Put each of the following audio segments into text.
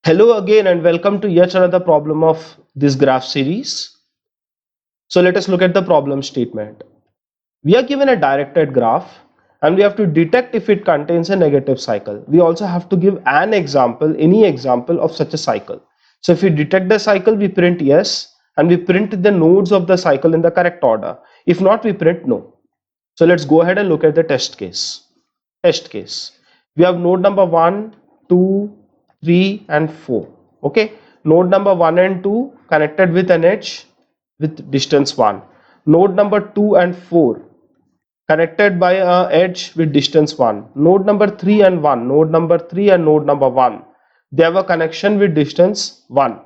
Hello again and welcome to yet another problem of this graph series. So let us look at the problem statement. We are given a directed graph and we have to detect if it contains a negative cycle. We also have to give an example, any example of such a cycle. So if we detect the cycle, we print yes and we print the nodes of the cycle in the correct order. If not, we print no. So let's go ahead and look at the test case. Test case. We have node number 1, 2, 3 and 4. Okay. Node number 1 and 2 connected with an edge with distance 1. Node number 2 and 4 connected by a edge with distance 1. Node number 3 and 1. Node number 3 and node number 1. They have a connection with distance 1.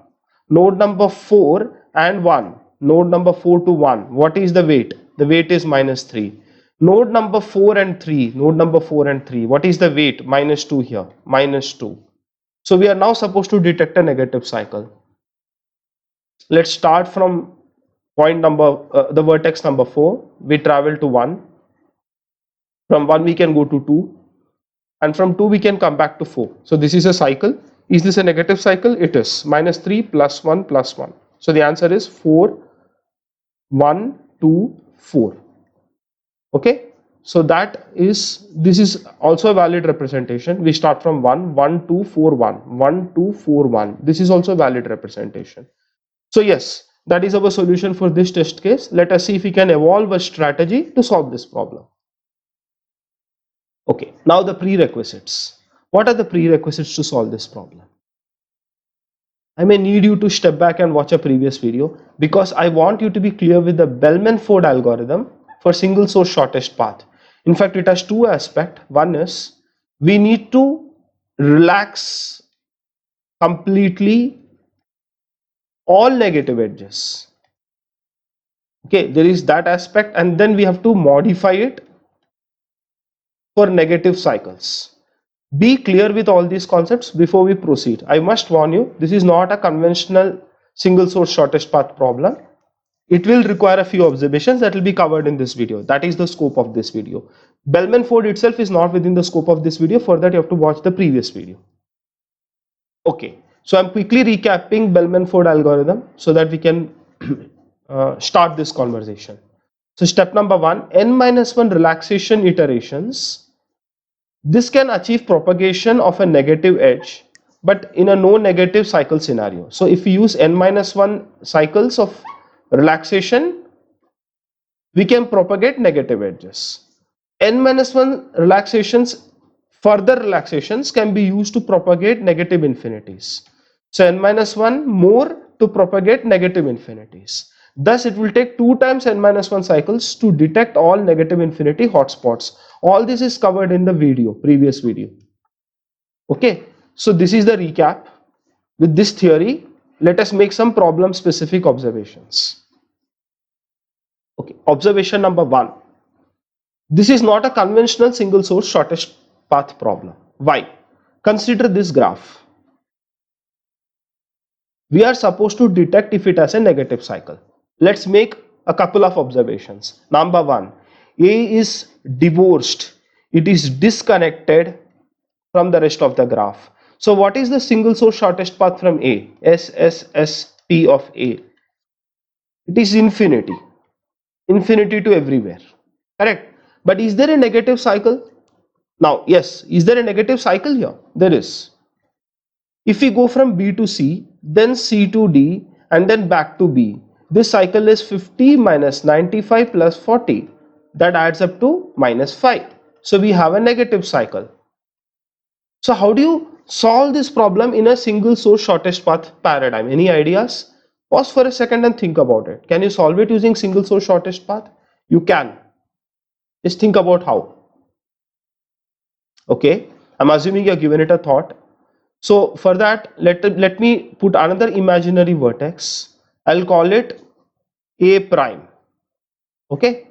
Node number 4 and 1. Node number 4 to 1. What is the weight? The weight is minus 3. Node number 4 and 3. Node number 4 and 3. What is the weight? Minus 2 here. Minus 2. So we are now supposed to detect a negative cycle. Let's start from point number, the vertex number 4. We travel to 1. From 1 we can go to 2. And from 2 we can come back to 4. So this is a cycle. Is this a negative cycle? It is. Minus 3 plus 1 plus 1. So the answer is 4, 1, 2, 4. Okay. So this is also a valid representation. We start from 1, 1, 2, 4, 1, 1, 2, 4, 1. This is also a valid representation. So yes, that is our solution for this test case. Let us see if we can evolve a strategy to solve this problem. Okay, now the prerequisites. What are the prerequisites to solve this problem? I may need you to step back and watch a previous video because I want you to be clear with the Bellman-Ford algorithm for single source shortest path. In fact, it has two aspects. One is we need to relax completely all negative edges. Okay, there is that aspect, and then we have to modify it for negative cycles. Be clear with all these concepts before we proceed. I must warn you, this is not a conventional single source shortest path problem. It will require a few observations that will be covered in this video. That is the scope of this video. Bellman-Ford itself is not within the scope of this video. For that, you have to watch the previous video. Okay, so I'm quickly recapping Bellman-Ford algorithm so that we can start this conversation. So step number 1, n-1 relaxation iterations. This can achieve propagation of a negative edge, but in a no negative cycle scenario. So if we use n-1 cycles of relaxation, we can propagate negative edges. n-1 further relaxations can be used to propagate negative infinities. So n-1 more to propagate negative infinities. Thus, it will take 2 times n-1 cycles to detect all negative infinity hotspots. All this is covered in the video, previous video. Okay, so this is the recap. With this theory, let us make some problem specific observations. Okay, observation number 1. This is not a conventional single source shortest path problem. Why? Consider this graph. We are supposed to detect if it has a negative cycle. Let's make a couple of observations. Number 1, A is divorced. It is disconnected from the rest of the graph. So what is the single source shortest path from A? SSSP of A. It is infinity. Infinity to everywhere. Correct. But is there a negative cycle? Now, yes. Is there a negative cycle here? There is. If we go from B to C, then C to D, and then back to B, this cycle is 50 minus 95 plus 40. That adds up to minus 5. So we have a negative cycle. So how do you solve this problem in a single source shortest path paradigm? Any ideas? Pause for a second and think about it. Can you solve it using single source shortest path? You can. Just think about how. Okay, I'm assuming you're given it a thought. So for that, let me put another imaginary vertex. I'll call it A prime. Okay.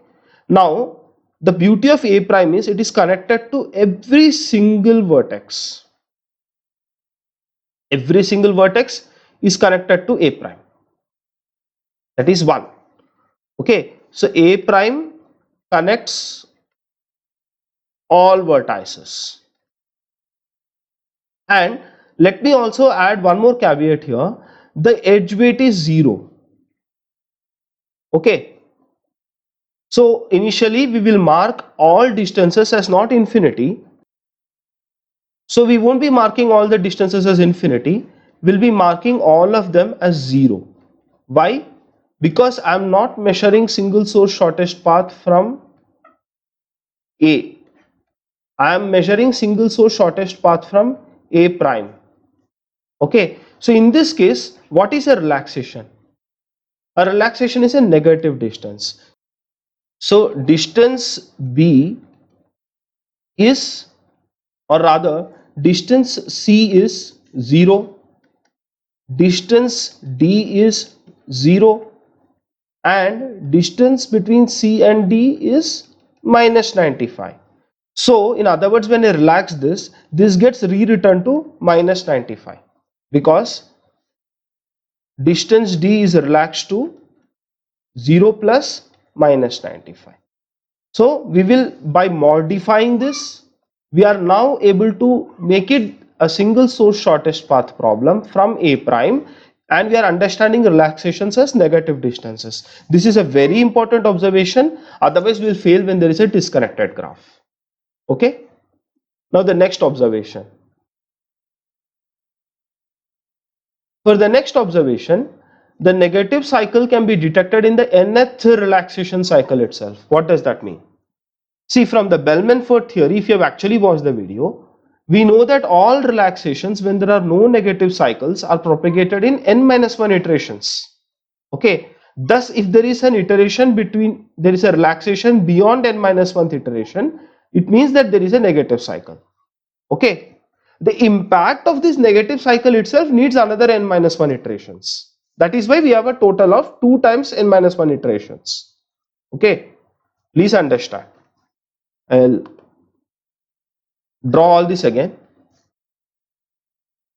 Now, the beauty of A prime is it is connected to every single vertex. Every single vertex is connected to A prime. That is 1. Okay. So A prime connects all vertices. And let me also add one more caveat here. The edge weight is 0. Okay. So initially we will mark all distances as not infinity. So we won't be marking all the distances as infinity. We'll be marking all of them as 0. Why? Because I'm not measuring single source shortest path from A. I am measuring single source shortest path from A prime. Okay. So in this case, what is a relaxation? A relaxation is a negative distance. So distance B is, or rather distance C is 0, distance D is 0, and distance between C and D is minus 95. So in other words, when I relax this gets re-returned to minus 95 because distance D is relaxed to 0 plus minus 95. So we will, by modifying this, we are now able to make it a single source shortest path problem from A prime, and we are understanding relaxations as negative distances. This is a very important observation, otherwise we will fail when there is a disconnected graph. Okay. Now the next observation. For the next observation, the negative cycle can be detected in the nth relaxation cycle itself. What does that mean? See, from the Bellman-Ford theory, if you have actually watched the video, we know that all relaxations, when there are no negative cycles, are propagated in n-1 iterations. Okay. Thus, if there is an iteration between, there is a relaxation beyond n-1th iteration, it means that there is a negative cycle. Okay. The impact of this negative cycle itself needs another n-1 iterations. That is why we have a total of 2 times n-1 iterations. Okay. Please understand. I'll draw all this again.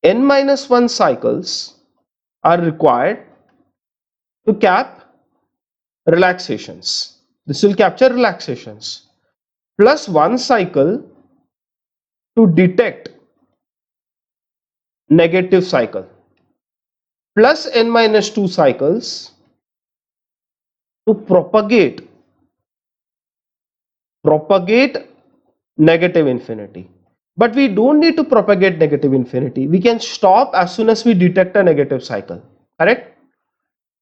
n-1 cycles are required to cap relaxations. This will capture relaxations, plus 1 cycle to detect negative cycle, plus n-2 cycles to propagate negative infinity. But we don't need to propagate negative infinity. We can stop as soon as we detect a negative cycle. Correct?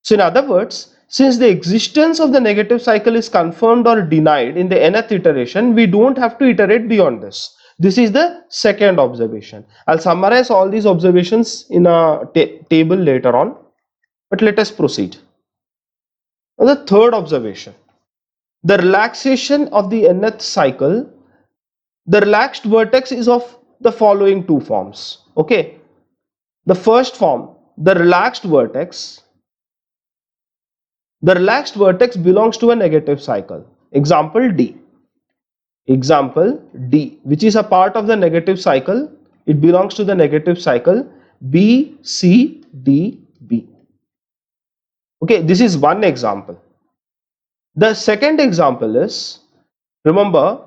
So in other words, since the existence of the negative cycle is confirmed or denied in the nth iteration, we don't have to iterate beyond this. This is the second observation. I'll summarize all these observations in a table later on, but let us proceed. Now the third observation. The relaxation of the nth cycle, the relaxed vertex is of the following two forms. Okay. The first form, the relaxed vertex belongs to a negative cycle. Example D. Example D, which is a part of the negative cycle. It belongs to the negative cycle B, C, D, B. Okay, this is one example. The second example is, remember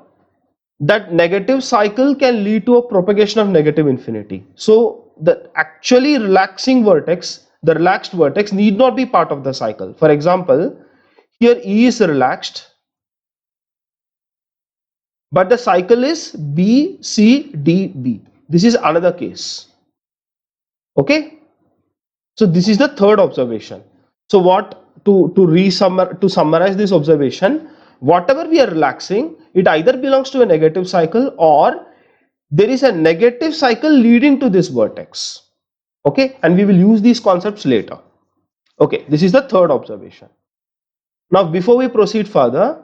that negative cycle can lead to a propagation of negative infinity. So the actually relaxing vertex, the relaxed vertex, need not be part of the cycle. For example, here E is relaxed, but the cycle is B, C, D, B. This is another case. Okay. So this is the third observation. So what, to summarize this observation, whatever we are relaxing, it either belongs to a negative cycle or there is a negative cycle leading to this vertex. Okay, and we will use these concepts later. Okay, this is the third observation. Now before we proceed further,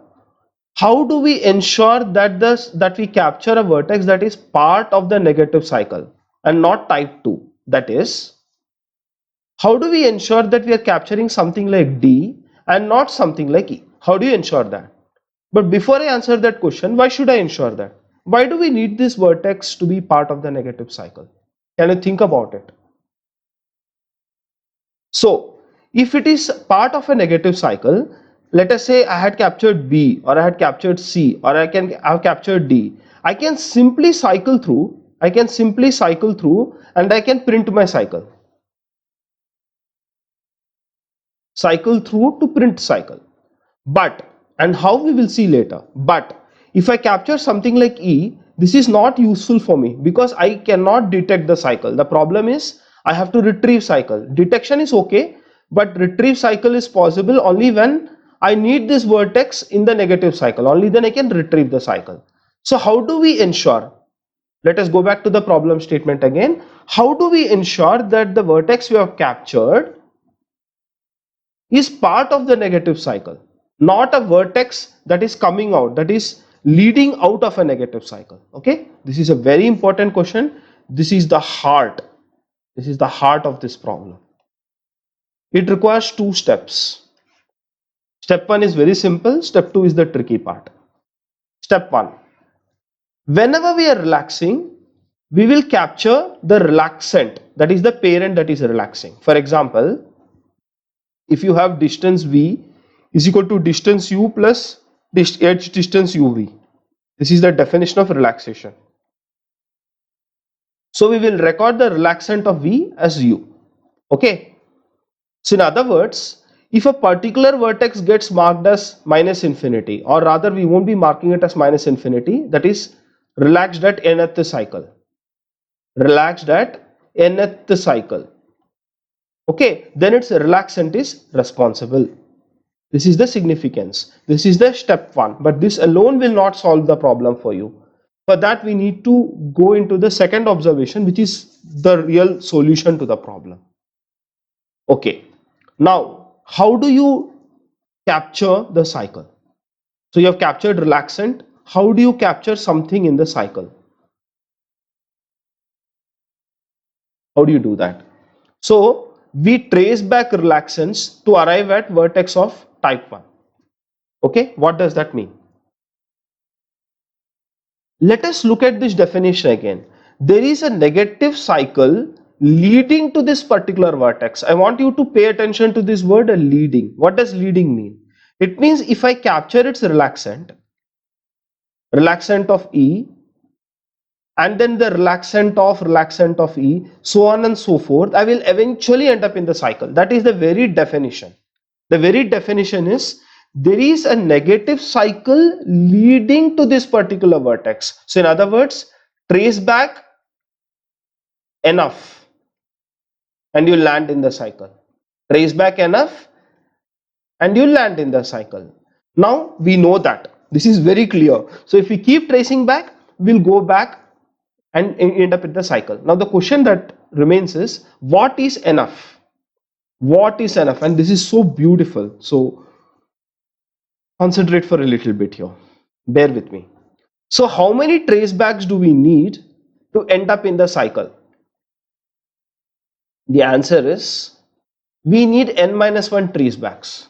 how do we ensure that we capture a vertex that is part of the negative cycle and not type 2? That is, how do we ensure that we are capturing something like D and not something like E? How do you ensure that? But before I answer that question, why should I ensure that? Why do we need this vertex to be part of the negative cycle? Can you think about it? So, if it is part of a negative cycle, let us say I had captured B or I had captured C or I have captured D, I can simply cycle through I can simply cycle through and I can print my cycle. Cycle through to print cycle. But, and how we will see later, but if I capture something like E, this is not useful for me because I cannot detect the cycle. The problem is I have to retrieve cycle. Detection is okay, but retrieve cycle is possible only when I need this vertex in the negative cycle. Only then I can retrieve the cycle. So how do we ensure? Let us go back to the problem statement again. How do we ensure that the vertex we have captured is part of the negative cycle, not a vertex that is coming out, that is leading out of a negative cycle? Okay, this is a very important question. This is the heart. This is the heart of this problem. It requires two steps. Step one is very simple. Step two is the tricky part. Step one. Whenever we are relaxing, we will capture the relaxant, that is the parent that is relaxing. For example, if you have distance v is equal to distance u plus edge distance uv. This is the definition of relaxation. So we will record the relaxant of v as u. Okay. So in other words, if a particular vertex gets marked as minus infinity, or rather we won't be marking it as minus infinity, that is relaxed at nth cycle. Relaxed at nth cycle. Okay, then its relaxant is responsible. This is the significance. This is the step one, but this alone will not solve the problem for you. For that, we need to go into the second observation, which is the real solution to the problem. Okay, now how do you capture the cycle? So you have captured relaxant. How do you capture something in the cycle? How do you do that? So we trace back relaxants to arrive at vertex of type 1. Okay, what does that mean? Let us look at this definition again. There is a negative cycle leading to this particular vertex. I want you to pay attention to this word leading. What does leading mean? It means if I capture its relaxant of E, and then the relaxant of E, so on and so forth, I will eventually end up in the cycle. That is the very definition. The very definition is there is a negative cycle leading to this particular vertex. So in other words, trace back enough and you land in the cycle. Trace back enough and you land in the cycle. Now we know that. This is very clear. So if we keep tracing back, we'll go back and end up in the cycle. Now the question that remains is, what is enough? What is enough? And this is so beautiful. So concentrate for a little bit here. Bear with me. So how many tracebacks do we need to end up in the cycle? The answer is we need n-1 tracebacks,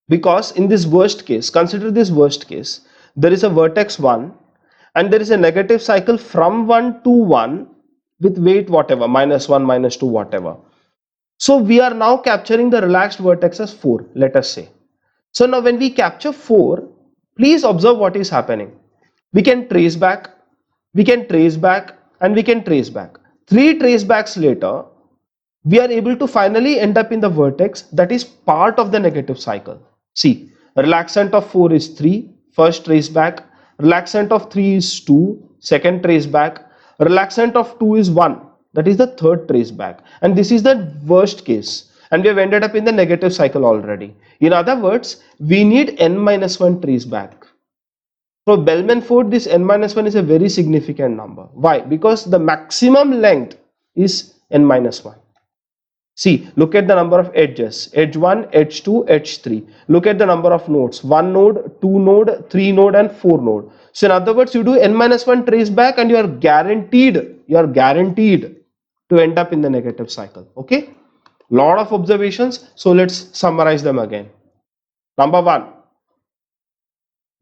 because in this worst case, consider this worst case, there is a vertex 1 and there is a negative cycle from 1 to 1 with weight whatever, -1, -2, whatever. So we are now capturing the relaxed vertex as 4, let us say. So now when we capture 4, please observe what is happening. We can trace back, we can trace back, and we can trace back. 3 tracebacks later, we are able to finally end up in the vertex that is part of the negative cycle. See, relaxant of 4 is 3, first traceback. Relaxant of 3 is 2, second traceback. Relaxant of 2 is 1, that is the third traceback. And this is the worst case. And we have ended up in the negative cycle already. In other words, we need n-1 traceback. For Bellman-Ford, this n-1 is a very significant number. Why? Because the maximum length is n-1. See, look at the number of edges, edge 1, edge 2, edge 3. Look at the number of nodes, 1 node, 2 node, 3 node and 4 node. So in other words, you do n-1 trace back and you are guaranteed to end up in the negative cycle. Okay, lot of observations. So let's summarize them again. Number 1,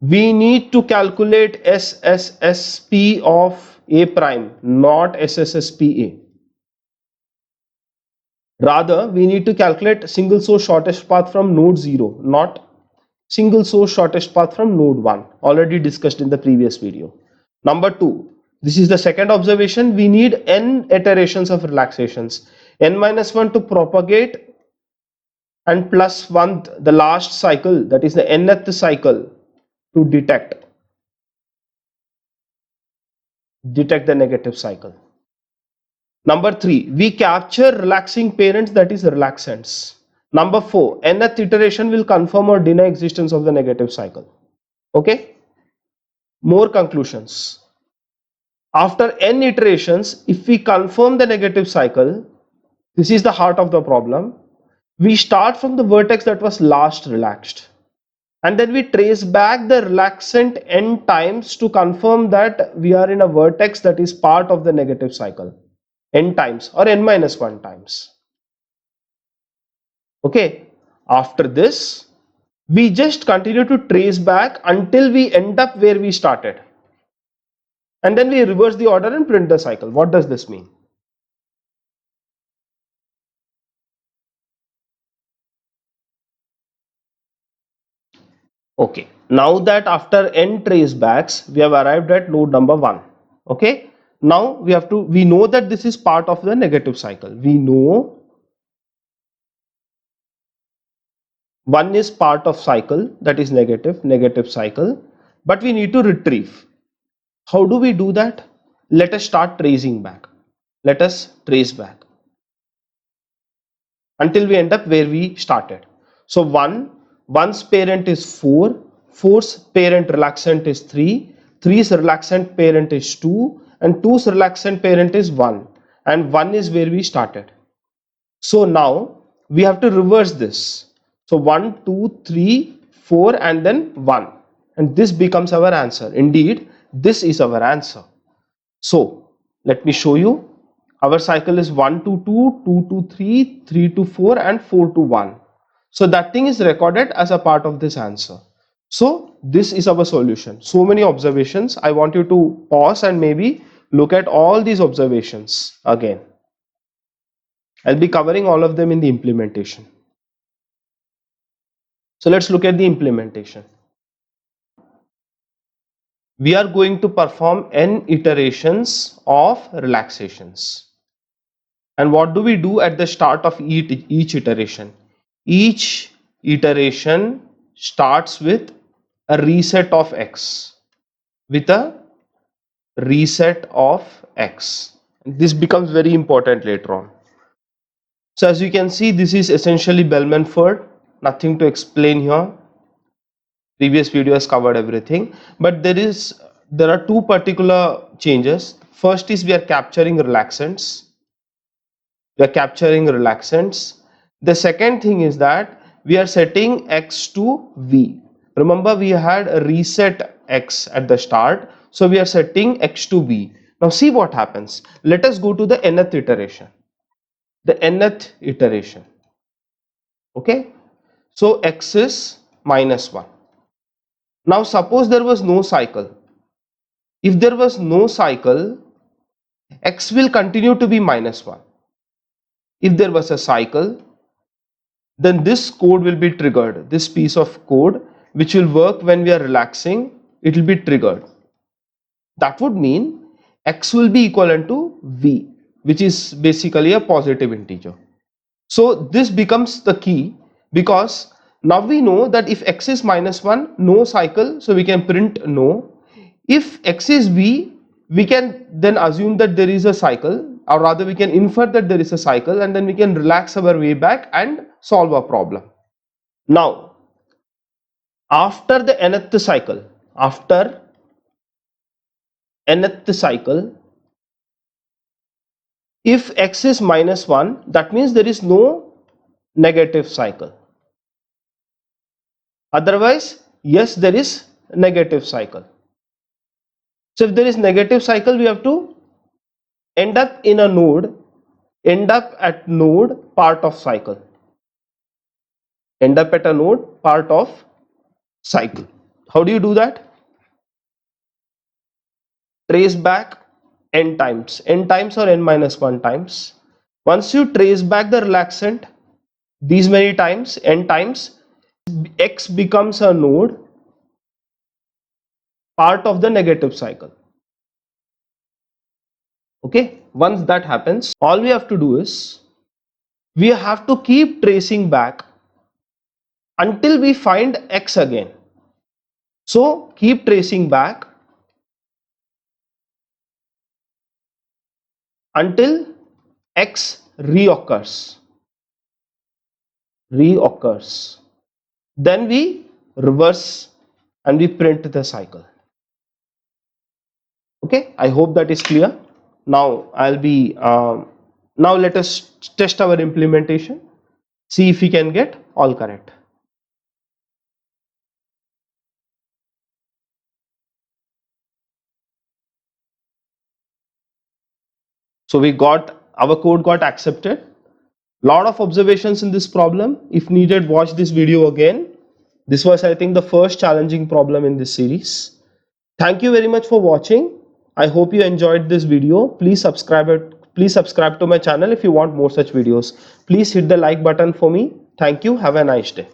we need to calculate SSSP of A prime, not SSSP A. Rather, we need to calculate single source shortest path from node 0, not single source shortest path from node 1, already discussed in the previous video. Number 2, This is the second observation. We need n iterations of relaxations, n minus 1 to propagate and plus 1 the last cycle, that is the nth cycle, to detect the negative cycle. Number 3, we capture relaxing parents, that is relaxants. Number 4, nth iteration will confirm or deny existence of the negative cycle. Okay, more conclusions. After n iterations, if we confirm the negative cycle, this is the heart of the problem. We start from the vertex that was last relaxed, and then we trace back the relaxant n times to confirm that we are in a vertex that is part of the negative cycle, n times or n minus 1 times. Okay, after this, we just continue to trace back until we end up where we started, and then we reverse the order and print the cycle. What does this mean? Okay, now that after n trace backs, we have arrived at node number 1. Okay, now we know that this is part of the negative cycle. We know 1 is part of cycle, that is negative cycle, but we need to retrieve. How do we do that? Let us start tracing back. Let us trace back until we end up where we started. So 1's parent is 4, 4's parent relaxant is 3, 3's relaxant parent is 2, and 2's relaxant parent is 1, and 1 is where we started. So now we have to reverse this. So 1, 2, 3, 4 and then 1, and this becomes our answer. Indeed, this is our answer. So let me show you. Our cycle is 1 to 2, 2 to 3, 3 to 4 and 4 to 1. So that thing is recorded as a part of this answer. So this is our solution. So many observations. I want you to pause and maybe look at all these observations again. I'll be covering all of them in the implementation. So let's look at the implementation. We are going to perform n iterations of relaxations. And what do we do at the start of each iteration? Each iteration starts with a reset of x. With a reset of x. This becomes very important later on. So as you can see, this is essentially Bellman-Ford. Nothing to explain here. Previous video has covered everything. But there are two particular changes. First is we are capturing relaxants. The second thing is that we are setting x to v. Remember, we had a reset x at the start, so we are setting x to v. Now see what happens. Let us go to the nth iteration. Okay, so x is minus 1. Now suppose there was no cycle. If there was no cycle, x will continue to be minus 1. If there was a cycle, then this code will be triggered. This piece of code which will work when we are relaxing, it will be triggered. That would mean x will be equivalent to v, which is basically a positive integer. So this becomes the key, because now we know that if x is minus 1, no cycle, so we can print no. If x is v, we can then assume that there is a cycle, or rather we can infer that there is a cycle, and then we can relax our way back and solve a problem. Now, after the nth cycle, if x is minus 1, that means there is no negative cycle. Otherwise, yes, there is negative cycle. So if there is negative cycle, we have to end up at node part of cycle. How do you do that? Trace back n times or n minus 1 times. Once you trace back the relaxant these many times, n times, x becomes a node part of the negative cycle. Okay, once that happens, all we have to do is we have to keep tracing back until we find x again. So keep tracing back until x reoccurs. Then we reverse and we print the cycle. Okay, I hope that is clear. Now now let us test our implementation, see if we can get all correct. So our code got accepted. Lot of observations in this problem. If needed, watch this video again. This was, I think, the first challenging problem in this series. Thank you very much for watching. I hope you enjoyed this video. Please subscribe to my channel if you want more such videos. Please hit the like button for me. Thank you. Have a nice day.